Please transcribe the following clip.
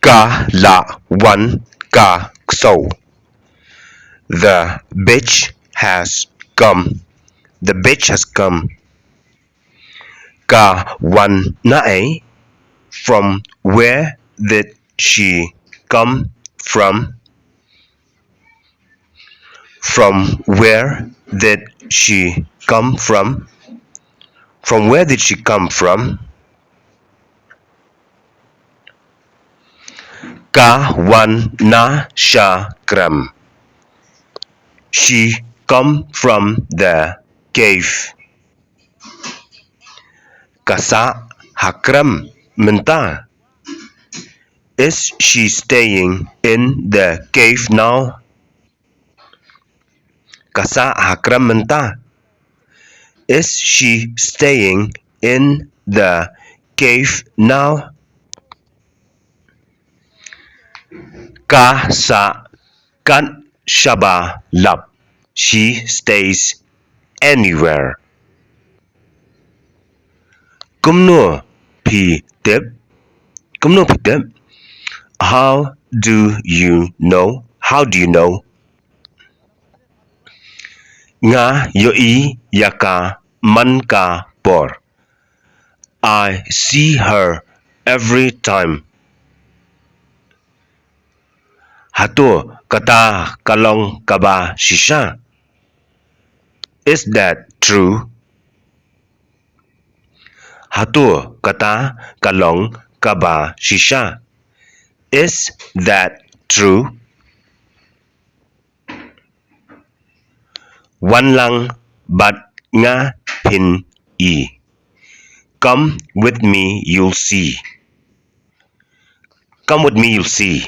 Ka la wan ka ksew. The bitch has come. The bitch has come. Ka wan nae. From where did she come from? From where did she come from? From where did she come from? Ka wan na sha gram. She come from the cave. Kasa hakram menta. Is she staying in the cave now? Kasa hakram menta. Is she staying in the cave now? Ka sa kan shaba lap. She stays anywhere. Kumno pi tip. Kumno pi tip. How do you know? How do you know? Nga yoi yaka man ka por. I see her every time. Hato kata kalong kaba shisha. Is that true? Hato kata kalong kaba shisha. Is that true? Wan lang bat nga pin e. Come with me, you'll see. Come with me, you'll see.